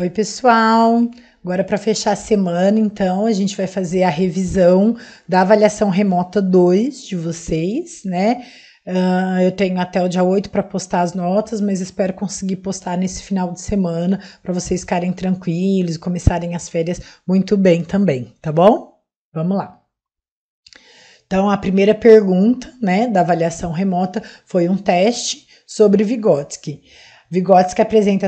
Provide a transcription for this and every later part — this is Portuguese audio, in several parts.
Oi, pessoal! Agora, para fechar a semana, então, a gente vai fazer a revisão da avaliação remota 2 de vocês, né? Eu tenho até o dia 8 para postar as notas, mas espero conseguir postar nesse final de semana para vocês ficarem tranquilos e começarem as férias muito bem também, tá bom? Vamos lá. Então, a primeira pergunta, né, da avaliação remota foi um teste sobre Vygotsky. Vygotsky apresenta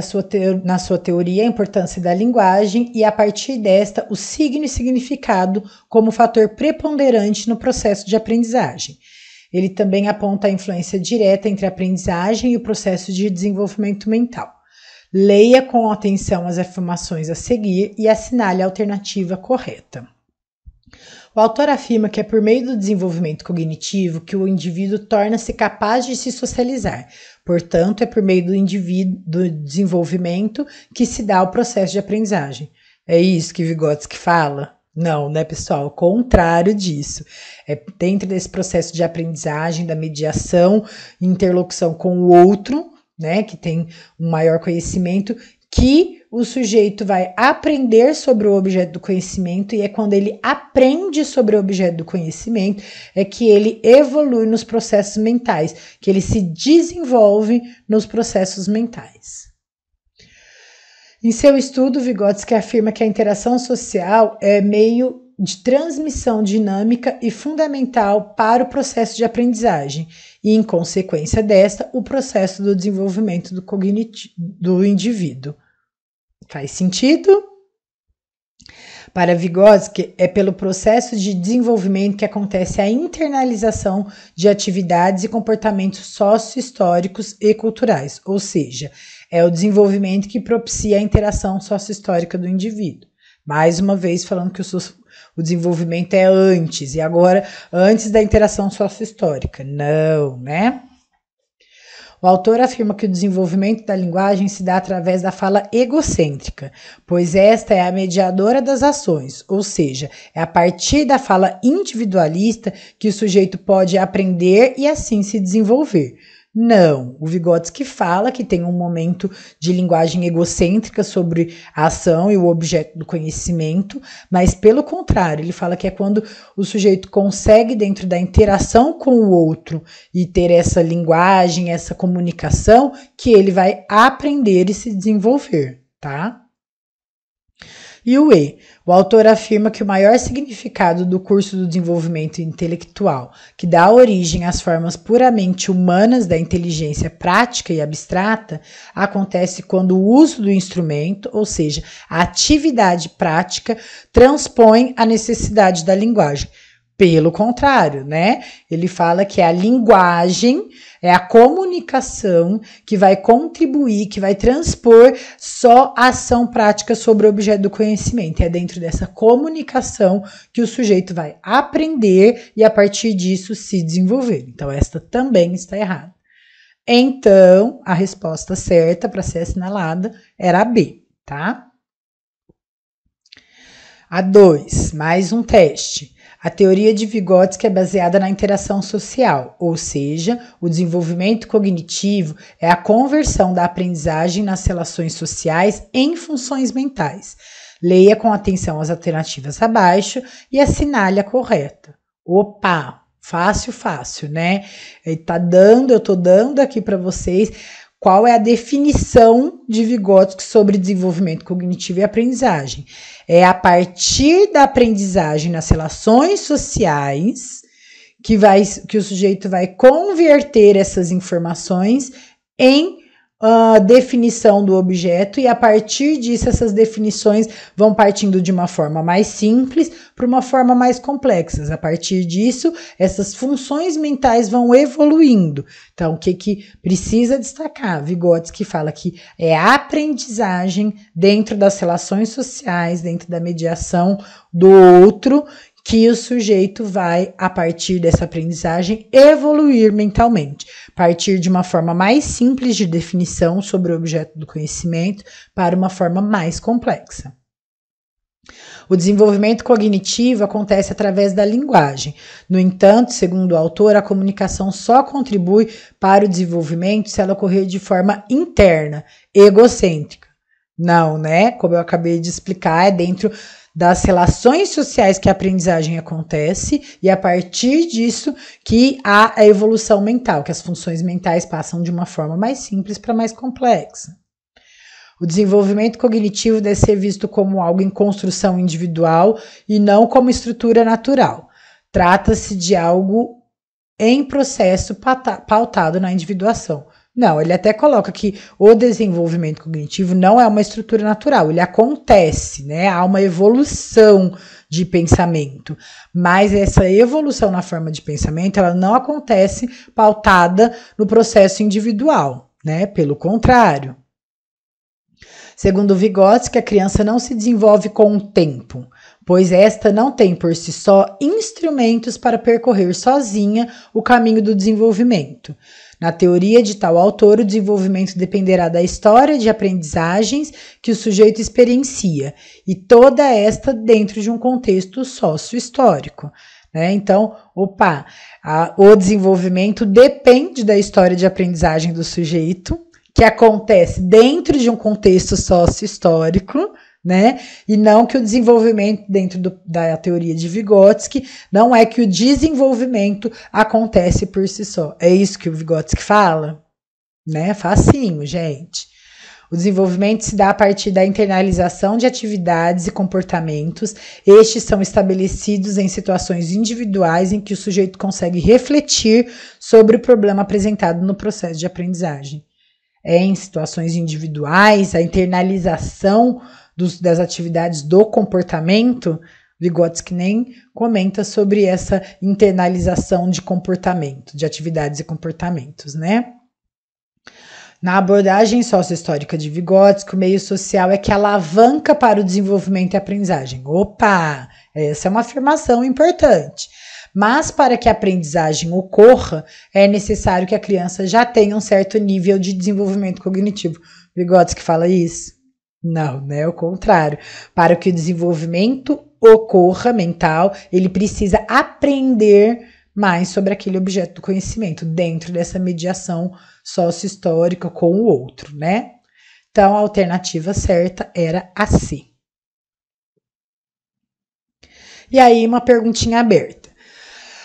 na sua teoria a importância da linguagem e, a partir desta, o signo e significado como fator preponderante no processo de aprendizagem. Ele também aponta a influência direta entre a aprendizagem e o processo de desenvolvimento mental. Leia com atenção as afirmações a seguir e assinale a alternativa correta. O autor afirma que é por meio do desenvolvimento cognitivo que o indivíduo torna-se capaz de se socializar. Portanto, é por meio do desenvolvimento que se dá o processo de aprendizagem. É isso que Vygotsky fala? Não, né, pessoal? O contrário disso. É dentro desse processo de aprendizagem, da mediação, interlocução com o outro, né, que tem um maior conhecimento, que o sujeito vai aprender sobre o objeto do conhecimento, e é quando ele aprende sobre o objeto do conhecimento é que ele evolui nos processos mentais, que ele se desenvolve nos processos mentais. Em seu estudo, Vygotsky afirma que a interação social é meio de transmissão dinâmica e fundamental para o processo de aprendizagem e, em consequência desta, o processo do desenvolvimento do indivíduo. Faz sentido? Para Vygotsky, é pelo processo de desenvolvimento que acontece a internalização de atividades e comportamentos sócio-históricos e culturais, ou seja, é o desenvolvimento que propicia a interação sócio-histórica do indivíduo. Mais uma vez falando que o desenvolvimento é antes, e agora antes da interação sócio-histórica. Não, né? O autor afirma que o desenvolvimento da linguagem se dá através da fala egocêntrica, pois esta é a mediadora das ações, ou seja, é a partir da fala individualista que o sujeito pode aprender e assim se desenvolver. Não, o Vygotsky fala que tem um momento de linguagem egocêntrica sobre a ação e o objeto do conhecimento, mas pelo contrário, ele fala que é quando o sujeito consegue, dentro da interação com o outro e ter essa linguagem, essa comunicação, que ele vai aprender e se desenvolver, tá? E o E. O autor afirma que o maior significado do curso do desenvolvimento intelectual, que dá origem às formas puramente humanas da inteligência prática e abstrata, acontece quando o uso do instrumento, ou seja, a atividade prática, transpõe a necessidade da linguagem. Pelo contrário, né? Ele fala que a linguagem é a comunicação que vai contribuir, que vai transpor só a ação prática sobre o objeto do conhecimento. É dentro dessa comunicação que o sujeito vai aprender e, a partir disso, se desenvolver. Então, esta também está errada. Então, a resposta certa para ser assinalada era a B, tá? A 2, mais um teste. A teoria de Vygotsky é baseada na interação social, ou seja, o desenvolvimento cognitivo é a conversão da aprendizagem nas relações sociais em funções mentais. Leia com atenção as alternativas abaixo e assinale a correta. Opa, fácil, né? Eu tô dando aqui para vocês qual é a definição de Vygotsky sobre desenvolvimento cognitivo e aprendizagem. É a partir da aprendizagem nas relações sociais que o sujeito vai converter essas informações em definição do objeto, e a partir disso essas definições vão partindo de uma forma mais simples para uma forma mais complexa. A partir disso, essas funções mentais vão evoluindo. Então, o que precisa destacar? Vygotsky fala que é a aprendizagem dentro das relações sociais, dentro da mediação do outro, que o sujeito vai, a partir dessa aprendizagem, evoluir mentalmente, partir de uma forma mais simples de definição sobre o objeto do conhecimento para uma forma mais complexa. O desenvolvimento cognitivo acontece através da linguagem. No entanto, segundo o autor, a comunicação só contribui para o desenvolvimento se ela ocorrer de forma interna, egocêntrica. Não, né? Como eu acabei de explicar, é dentro das relações sociais que a aprendizagem acontece e a partir disso que há a evolução mental, que as funções mentais passam de uma forma mais simples para mais complexa. O desenvolvimento cognitivo deve ser visto como algo em construção individual e não como estrutura natural. Trata-se de algo em processo pautado na individuação. Não, ele até coloca que o desenvolvimento cognitivo não é uma estrutura natural, ele acontece, né? Há uma evolução de pensamento, mas essa evolução na forma de pensamento, ela não acontece pautada no processo individual, né? Pelo contrário. Segundo Vygotsky, a criança não se desenvolve com o tempo, pois esta não tem por si só instrumentos para percorrer sozinha o caminho do desenvolvimento. Na teoria de tal autor, o desenvolvimento dependerá da história de aprendizagens que o sujeito experiencia, e toda esta dentro de um contexto sócio-histórico. Né? Então, o desenvolvimento depende da história de aprendizagem do sujeito, que acontece dentro de um contexto sócio-histórico, né? E não que o desenvolvimento dentro da teoria de Vygotsky, não é que o desenvolvimento acontece por si só. É isso que o Vygotsky fala? Né? Facinho, gente. O desenvolvimento se dá a partir da internalização de atividades e comportamentos. Estes são estabelecidos em situações individuais em que o sujeito consegue refletir sobre o problema apresentado no processo de aprendizagem. Em situações individuais, a internalização das atividades do comportamento, Vygotsky nem comenta sobre essa internalização de comportamento, de atividades e comportamentos, né? Na abordagem sociohistórica de Vygotsky, o meio social é que alavanca para o desenvolvimento e aprendizagem. Opa! Essa é uma afirmação importante. Mas para que a aprendizagem ocorra, é necessário que a criança já tenha um certo nível de desenvolvimento cognitivo. Vygotsky fala isso? Não, né? O contrário. Para que o desenvolvimento ocorra mental, ele precisa aprender mais sobre aquele objeto do conhecimento, dentro dessa mediação sócio-histórica com o outro, né? Então, a alternativa certa era a C. E aí, uma perguntinha aberta.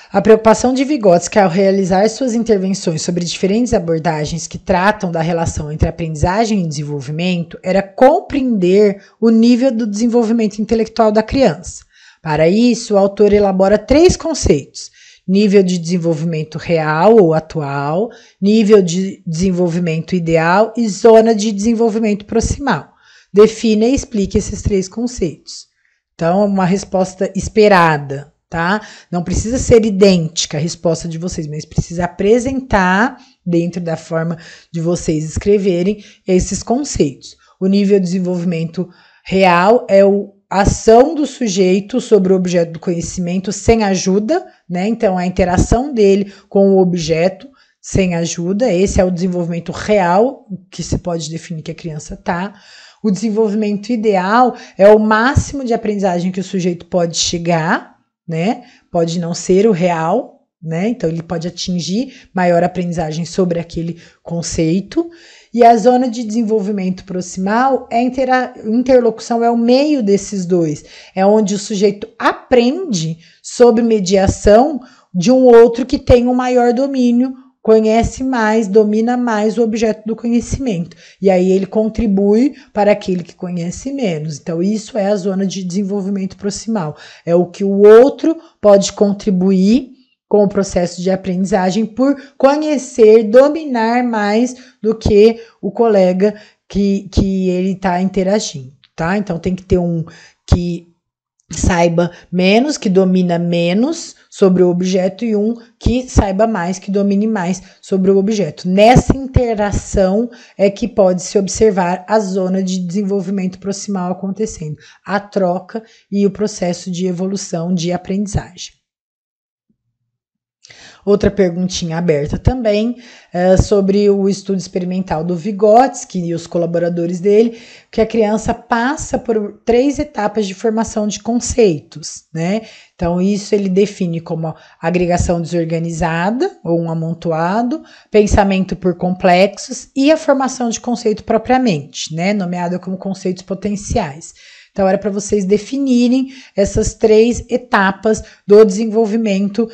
A preocupação de Vygotsky ao realizar suas intervenções sobre diferentes abordagens que tratam da relação entre aprendizagem e desenvolvimento era compreender o nível do desenvolvimento intelectual da criança. Para isso, o autor elabora 3 conceitos: nível de desenvolvimento real ou atual, nível de desenvolvimento ideal e zona de desenvolvimento proximal. Defina e explique esses 3 conceitos. Então, uma resposta esperada. Tá? Não precisa ser idêntica a resposta de vocês, mas precisa apresentar dentro da forma de vocês escreverem esses conceitos. O nível de desenvolvimento real é a ação do sujeito sobre o objeto do conhecimento sem ajuda, né? Então, a interação dele com o objeto sem ajuda, esse é o desenvolvimento real que se pode definir que a criança está. O desenvolvimento ideal é o máximo de aprendizagem que o sujeito pode chegar, né? Pode não ser o real, né? Então ele pode atingir maior aprendizagem sobre aquele conceito. E a zona de desenvolvimento proximal é interlocução, é o meio desses dois. É onde o sujeito aprende sobre mediação de um outro que tem um maior domínio, conhece mais, domina mais o objeto do conhecimento. E aí ele contribui para aquele que conhece menos. Então, isso é a zona de desenvolvimento proximal. É o que o outro pode contribuir com o processo de aprendizagem por conhecer, dominar mais do que o colega que ele está interagindo, tá? Então, tem que ter um que saiba menos, que domina menos sobre o objeto, e um que saiba mais, que domine mais sobre o objeto. Nessa interação é que pode se observar a zona de desenvolvimento proximal acontecendo, a troca e o processo de evolução de aprendizagem. Outra perguntinha aberta também sobre o estudo experimental do Vygotsky e os colaboradores dele, que a criança passa por 3 etapas de formação de conceitos, né? Então, isso ele define como agregação desorganizada ou um amontoado, pensamento por complexos e a formação de conceito propriamente, né? Nomeada como conceitos potenciais. Então, era para vocês definirem essas 3 etapas do desenvolvimento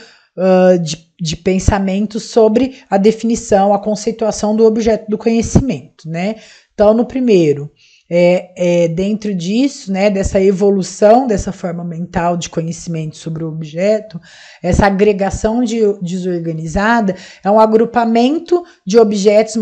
de pensamento sobre a definição, a conceituação do objeto do conhecimento, né? Então, no primeiro, dentro disso, né, dessa evolução dessa forma mental de conhecimento sobre o objeto, essa agregação desorganizada é um agrupamento de objetos,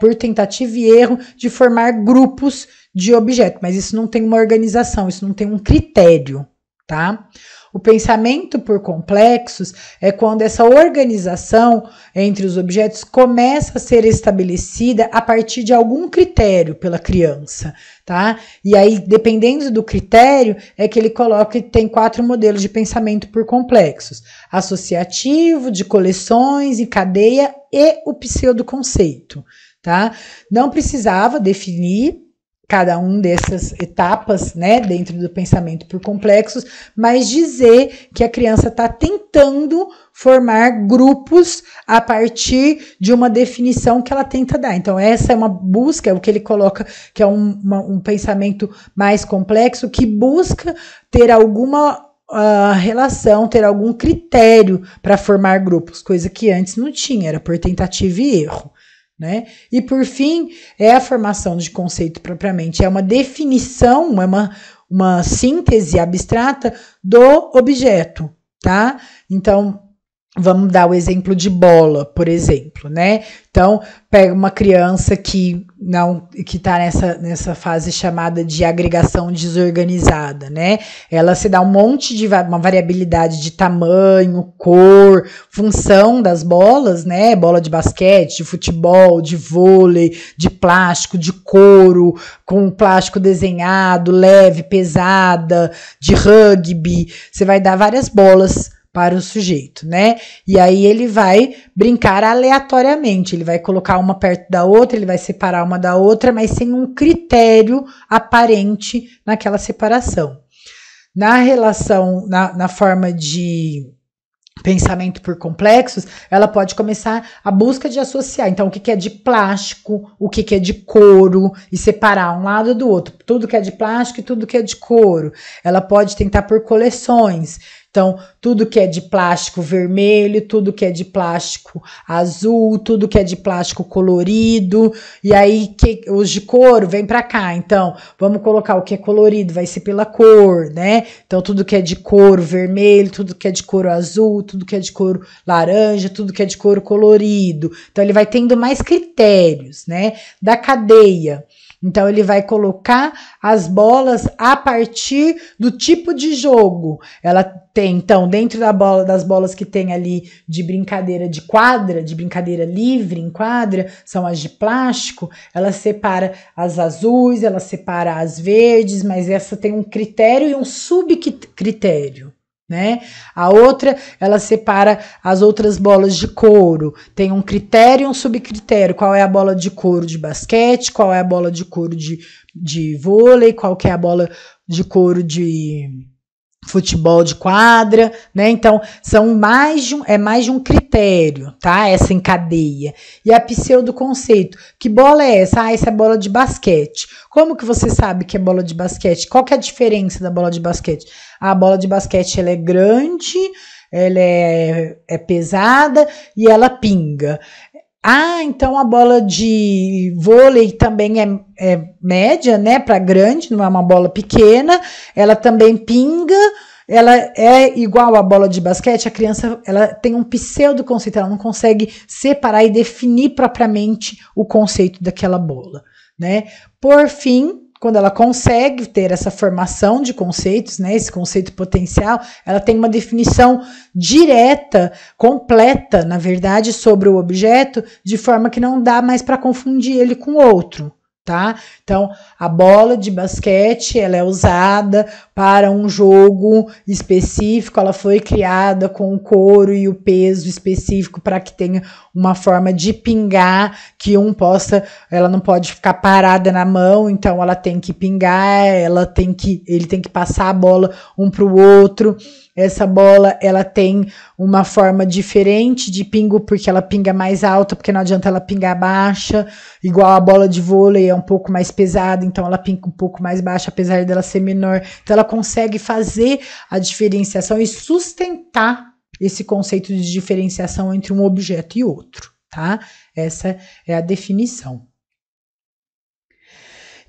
por tentativa e erro, de formar grupos de objetos, mas isso não tem uma organização, isso não tem um critério, tá? O pensamento por complexos é quando essa organização entre os objetos começa a ser estabelecida a partir de algum critério pela criança, tá? E aí, dependendo do critério, é que ele coloca que tem 4 modelos de pensamento por complexos: associativo, de coleções, em cadeia e o pseudoconceito, tá? Não precisava definir cada um dessas etapas, né, dentro do pensamento por complexos, mas dizer que a criança está tentando formar grupos a partir de uma definição que ela tenta dar. Então, essa é uma busca, é o que ele coloca, que é um pensamento mais complexo, que busca ter alguma relação, ter algum critério para formar grupos, coisa que antes não tinha, era por tentativa e erro. Né? E por fim, é a formação de conceito propriamente, é uma definição, uma síntese abstrata do objeto, tá? Então, vamos dar o exemplo de bola, por exemplo, né? Então, pega uma criança que está nessa fase chamada de agregação desorganizada, né? Ela se dá um monte de uma variabilidade de tamanho, cor, função das bolas, né? Bola de basquete, de futebol, de vôlei, de plástico, de couro, com plástico desenhado, leve, pesada, de rugby. Você vai dar várias bolas para o sujeito, né? E aí ele vai brincar aleatoriamente, ele vai colocar uma perto da outra, ele vai separar uma da outra, mas sem um critério aparente naquela separação. Na relação, na forma de pensamento por complexos, ela pode começar a busca de associar. Então, o que é de plástico, o que é de couro, e separar um lado do outro. Tudo que é de plástico e tudo que é de couro. Ela pode tentar por coleções. Então, tudo que é de plástico vermelho, tudo que é de plástico azul, tudo que é de plástico colorido, e aí os de couro vem para cá. Então, vamos colocar o que é colorido, vai ser pela cor, né? Então, tudo que é de couro vermelho, tudo que é de couro azul, tudo que é de couro laranja, tudo que é de couro colorido. Então, ele vai tendo mais critérios, né? Da cadeia. Então, ele vai colocar as bolas a partir do tipo de jogo. Ela tem, então, dentro das bolas que tem ali de brincadeira de quadra, de brincadeira livre em quadra, são as de plástico, ela separa as azuis, ela separa as verdes, mas essa tem um critério e um subcritério. Né? A outra, ela separa as outras bolas de couro, tem um critério e um subcritério, qual é a bola de couro de basquete, qual é a bola de couro de vôlei, qual que é a bola de couro de futebol de quadra, né? Então, mais de um critério, tá? Essa encadeia. E a pseudoconceito, que bola é essa? Ah, essa é bola de basquete. Como que você sabe que é bola de basquete? Qual que é a diferença da bola de basquete? A bola de basquete, ela é grande, ela é pesada e ela pinga. Ah, então a bola de vôlei também é média, né, para grande, não é uma bola pequena, ela também pinga, ela é igual à bola de basquete, a criança ela tem um pseudoconceito, ela não consegue separar e definir propriamente o conceito daquela bola, né? Por fim, quando ela consegue ter essa formação de conceitos, né, esse conceito potencial, ela tem uma definição direta, completa, na verdade, sobre o objeto, de forma que não dá mais para confundir ele com outro, tá? Então, a bola de basquete, ela é usada para um jogo específico, ela foi criada com o couro e o peso específico para que tenha uma forma de pingar, que ela não pode ficar parada na mão, então ela tem que pingar, ele tem que passar a bola um para o outro. Essa bola, ela tem uma forma diferente de pingo, porque ela pinga mais alta, porque não adianta ela pingar baixa, igual a bola de vôlei é um pouco mais pesada, então ela pinga um pouco mais baixa, apesar dela ser menor. Então ela consegue fazer a diferenciação e sustentar esse conceito de diferenciação entre um objeto e outro, tá? Essa é a definição.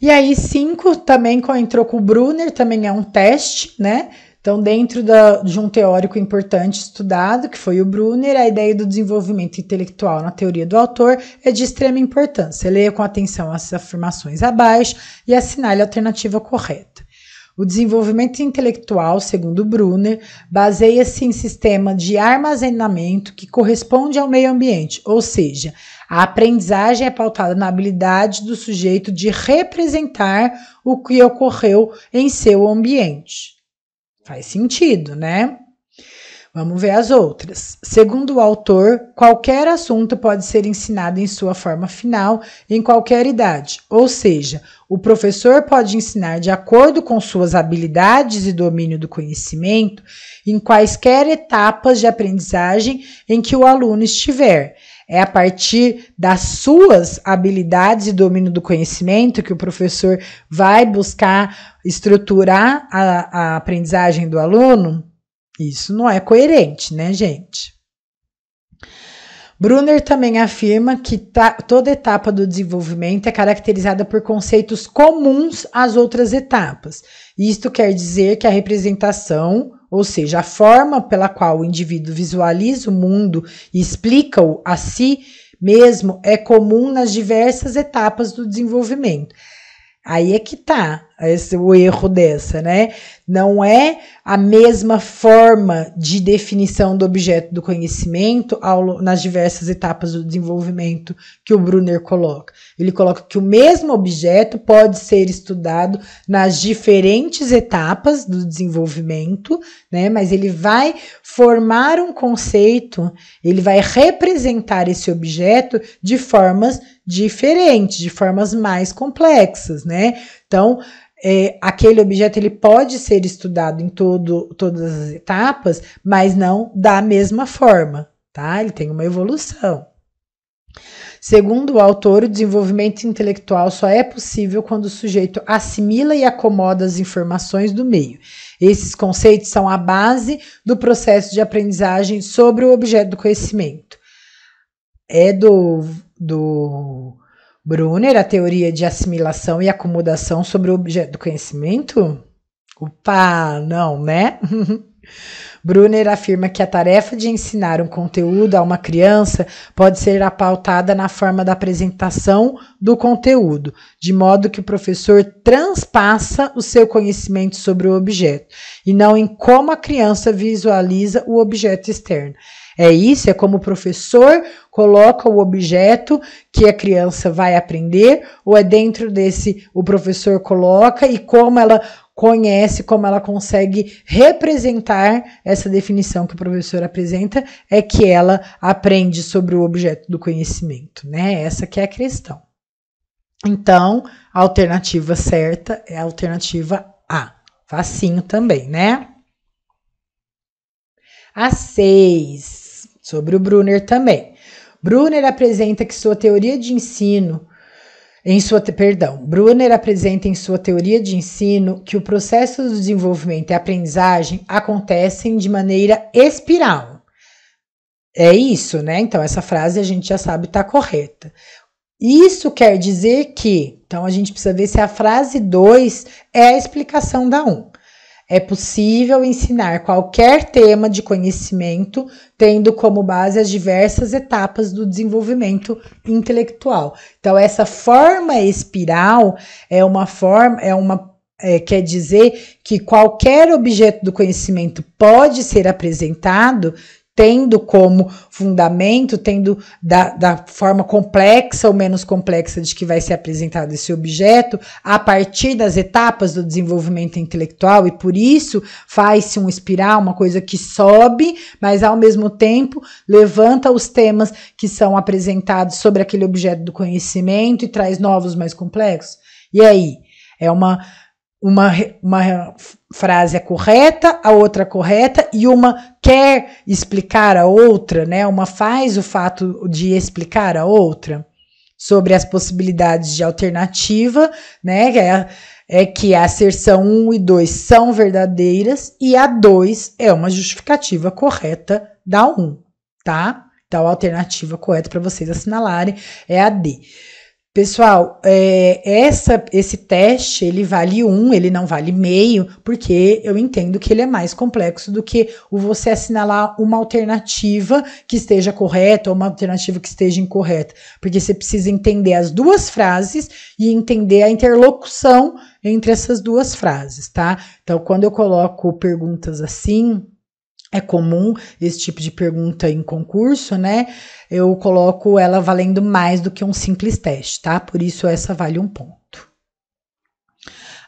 E aí, 5 também entrou com o Brunner, também é um teste, né? Então, dentro de um teórico importante estudado, que foi o Brunner, a ideia do desenvolvimento intelectual na teoria do autor é de extrema importância. Leia com atenção as afirmações abaixo e assinale a alternativa correta. O desenvolvimento intelectual, segundo Brunner, baseia-se em sistema de armazenamento que corresponde ao meio ambiente, ou seja, a aprendizagem é pautada na habilidade do sujeito de representar o que ocorreu em seu ambiente. Faz sentido, né? Vamos ver as outras. Segundo o autor, qualquer assunto pode ser ensinado em sua forma final em qualquer idade, ou seja, o professor pode ensinar de acordo com suas habilidades e domínio do conhecimento em quaisquer etapas de aprendizagem em que o aluno estiver. É a partir das suas habilidades e domínio do conhecimento que o professor vai buscar estruturar a aprendizagem do aluno? Isso não é coerente, né, gente? Brunner também afirma que toda etapa do desenvolvimento é caracterizada por conceitos comuns às outras etapas. Isto quer dizer que a representação, ou seja, a forma pela qual o indivíduo visualiza o mundo e explica-o a si mesmo, é comum nas diversas etapas do desenvolvimento. Aí é que tá o erro dessa, né? Não é a mesma forma de definição do objeto do conhecimento nas diversas etapas do desenvolvimento que o Brunner coloca. Ele coloca que o mesmo objeto pode ser estudado nas diferentes etapas do desenvolvimento, né? Mas ele vai formar um conceito, ele vai representar esse objeto de formas diferentes, de formas mais complexas, né? Então, aquele objeto ele pode ser estudado em todas as etapas, mas não da mesma forma, tá? Ele tem uma evolução. Segundo o autor, o desenvolvimento intelectual só é possível quando o sujeito assimila e acomoda as informações do meio. Esses conceitos são a base do processo de aprendizagem sobre o objeto do conhecimento. É do Brunner, a teoria de assimilação e acomodação sobre o objeto do conhecimento? Opa, não, né? Brunner afirma que a tarefa de ensinar um conteúdo a uma criança pode ser pautada na forma da apresentação do conteúdo, de modo que o professor transpassa o seu conhecimento sobre o objeto, e não em como a criança visualiza o objeto externo. É como o professor coloca o objeto que a criança vai aprender, ou é dentro desse o professor coloca e como ela conhece, como ela consegue representar essa definição que o professor apresenta, é que ela aprende sobre o objeto do conhecimento, né? Essa que é a questão. Então, a alternativa certa é a alternativa A. Facinho também, né? A 6. Sobre o Brunner também. Brunner apresenta em sua teoria de ensino que o processo do desenvolvimento e aprendizagem acontecem de maneira espiral. É isso, né? Então, essa frase a gente já sabe está correta. Isso quer dizer que, então a gente precisa ver se a frase 2 é a explicação da 1. É possível ensinar qualquer tema de conhecimento tendo como base as diversas etapas do desenvolvimento intelectual. Então, essa forma espiral quer dizer que qualquer objeto do conhecimento pode ser apresentado tendo como fundamento, tendo da forma complexa ou menos complexa de que vai ser apresentado esse objeto, a partir das etapas do desenvolvimento intelectual, e por isso faz-se um espiral, uma coisa que sobe, mas ao mesmo tempo levanta os temas que são apresentados sobre aquele objeto do conhecimento e traz novos mais complexos. E aí? É uma frase é correta, a outra correta, e uma quer explicar a outra, né? Uma faz o fato de explicar a outra sobre as possibilidades de alternativa, né? Que a asserção 1 e 2 são verdadeiras e a 2 é uma justificativa correta da 1, tá? Então, a alternativa correta para vocês assinalarem é a D. Pessoal, esse teste, ele vale 1, ele não vale meio, porque eu entendo que ele é mais complexo do que o você assinalar uma alternativa que esteja correta ou uma alternativa que esteja incorreta, porque você precisa entender as duas frases e entender a interlocução entre essas duas frases, tá? Então, quando eu coloco perguntas assim, é comum esse tipo de pergunta em concurso, né? Eu coloco ela valendo mais do que um simples teste, tá? Por isso essa vale 1 ponto.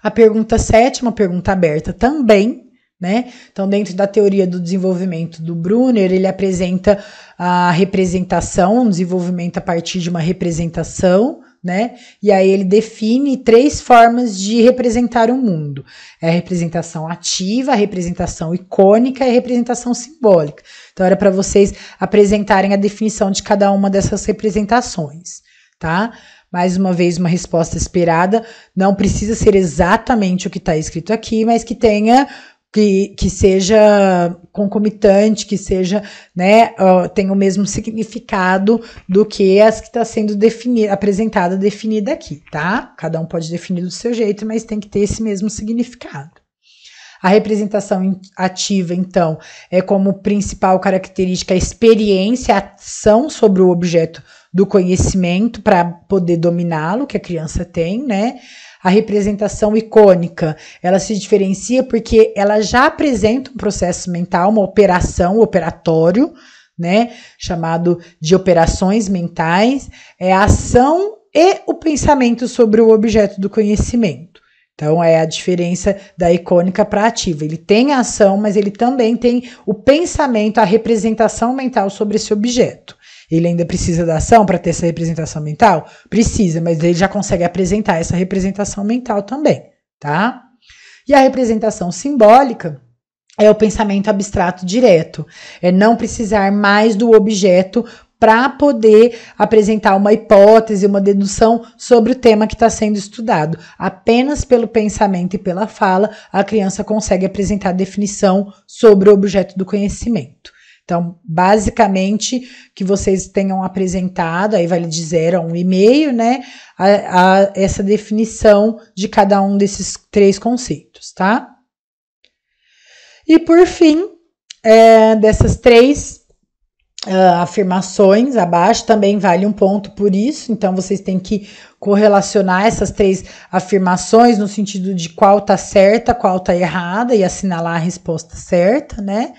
A pergunta 7, uma pergunta aberta também, né? Então, dentro da teoria do desenvolvimento do Brunner, ele apresenta a representação, um desenvolvimento a partir de uma representação, né? E aí ele define 3 formas de representar o mundo. É a representação ativa, a representação icônica e a representação simbólica. Então era para vocês apresentarem a definição de cada uma dessas representações, tá? Mais uma vez, uma resposta esperada. Não precisa ser exatamente o que está escrito aqui, mas que tenha... Que seja concomitante, que seja, né, tenha o mesmo significado do que as que está sendo apresentada, definida aqui, tá? Cada um pode definir do seu jeito, mas tem que ter esse mesmo significado. A representação ativa, então, é como principal característica a experiência, a ação sobre o objeto do conhecimento para poder dominá-lo, que a criança tem, né? A representação icônica, ela se diferencia porque ela já apresenta um processo mental, uma operação, operatório, né, chamado de operações mentais, é a ação e o pensamento sobre o objeto do conhecimento. Então, é a diferença da icônica para a ativa. Ele tem a ação, mas ele também tem o pensamento, a representação mental sobre esse objeto. Ele ainda precisa da ação para ter essa representação mental? Precisa, mas ele já consegue apresentar essa representação mental também, tá? E a representação simbólica é o pensamento abstrato direto. É não precisar mais do objeto para poder apresentar uma hipótese, uma dedução sobre o tema que está sendo estudado. Apenas pelo pensamento e pela fala, a criança consegue apresentar definição sobre o objeto do conhecimento. Então, basicamente, que vocês tenham apresentado, aí vale de 0 a 1,5, né, essa definição de cada um desses 3 conceitos, tá? E, por fim, dessas 3 afirmações abaixo, também vale 1 ponto por isso, então vocês têm que correlacionar essas 3 afirmações no sentido de qual tá certa, qual tá errada e assinalar a resposta certa, né?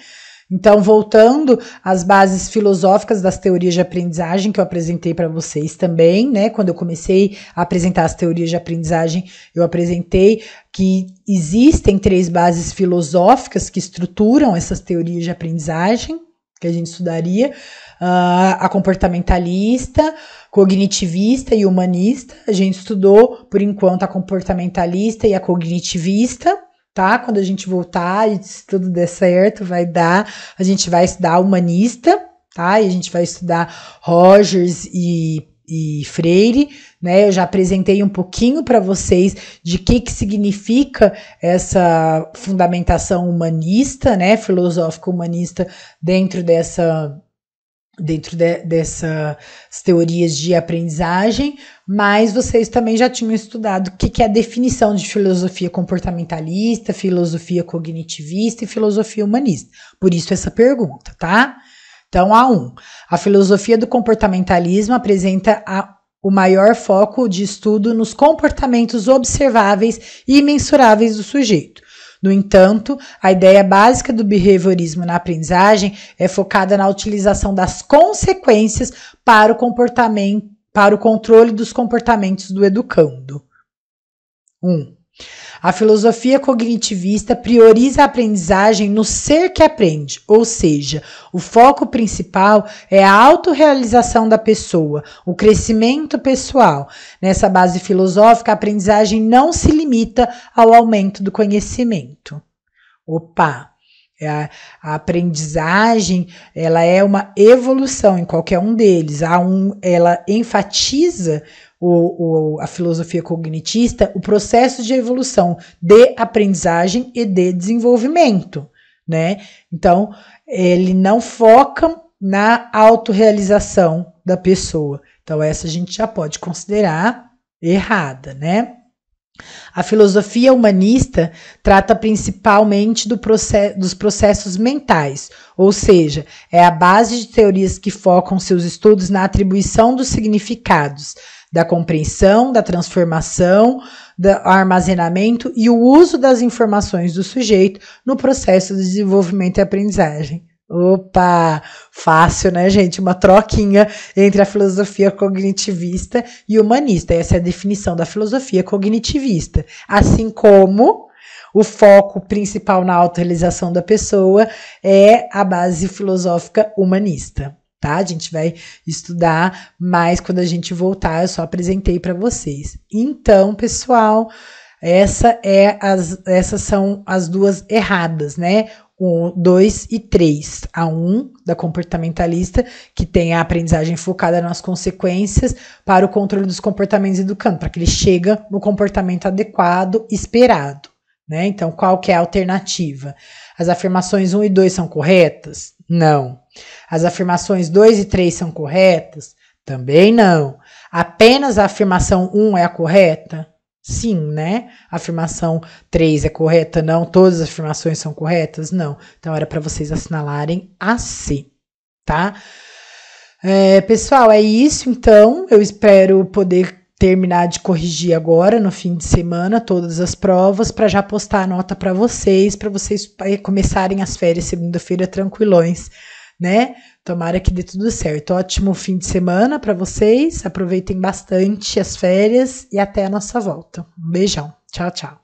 Então, voltando às bases filosóficas das teorias de aprendizagem que eu apresentei para vocês também, né? Quando eu comecei a apresentar as teorias de aprendizagem, eu apresentei que existem 3 bases filosóficas que estruturam essas teorias de aprendizagem, que a gente estudaria, a comportamentalista, cognitivista e humanista. A gente estudou, por enquanto, a comportamentalista e a cognitivista, tá? Quando a gente voltar e se tudo der certo, a gente vai estudar humanista, tá? E a gente vai estudar Rogers e Freire, né? Eu já apresentei um pouquinho para vocês de que significa essa fundamentação humanista, né? Filosófica humanista dentro dessas teorias de aprendizagem, mas vocês também já tinham estudado o que é a definição de filosofia comportamentalista, filosofia cognitivista e filosofia humanista. Por isso essa pergunta, tá? Então, A1. A filosofia do comportamentalismo apresenta o maior foco de estudo nos comportamentos observáveis e mensuráveis do sujeito. No entanto, a ideia básica do behaviorismo na aprendizagem é focada na utilização das consequências para o comportamento, para o controle dos comportamentos do educando. 1. A filosofia cognitivista prioriza a aprendizagem no ser que aprende, ou seja, o foco principal é a autorrealização da pessoa, o crescimento pessoal. Nessa base filosófica, a aprendizagem não se limita ao aumento do conhecimento. A aprendizagem, ela é uma evolução em qualquer um deles. Ela enfatiza a filosofia cognitivista, o processo de evolução de aprendizagem e de desenvolvimento, né? Então, ele não foca na autorrealização da pessoa. Então, essa a gente já pode considerar errada, né? A filosofia humanista trata principalmente dos processos mentais, ou seja, é a base de teorias que focam seus estudos na atribuição dos significados, da compreensão, da transformação, do armazenamento e o uso das informações do sujeito no processo de desenvolvimento e aprendizagem. Fácil, né, gente? Uma troquinha entre a filosofia cognitivista e humanista. Essa é a definição da filosofia cognitivista. Assim como o foco principal na autorrealização da pessoa é a base filosófica humanista. Tá? A gente vai estudar mais quando a gente voltar, eu só apresentei para vocês. Então, pessoal, essas são as duas erradas, né? 1, 2 e 3. A 1 da comportamentalista, que tem a aprendizagem focada nas consequências para o controle dos comportamentos educando, para que ele chegue no comportamento adequado esperado, né? Então, qual que é a alternativa? As afirmações 1 e 2 são corretas? Não. As afirmações 2 e 3 são corretas? Também não. Apenas a afirmação 1 é a correta? Sim, né? A afirmação 3 é correta? Não. Todas as afirmações são corretas? Não. Então, era para vocês assinalarem a C, tá? Pessoal, é isso, então. Eu espero poder terminar de corrigir agora, no fim de semana, todas as provas, para já postar a nota para vocês começarem as férias segunda-feira tranquilões, né? Tomara que dê tudo certo. Ótimo fim de semana para vocês. Aproveitem bastante as férias e até a nossa volta. Um beijão. Tchau, tchau.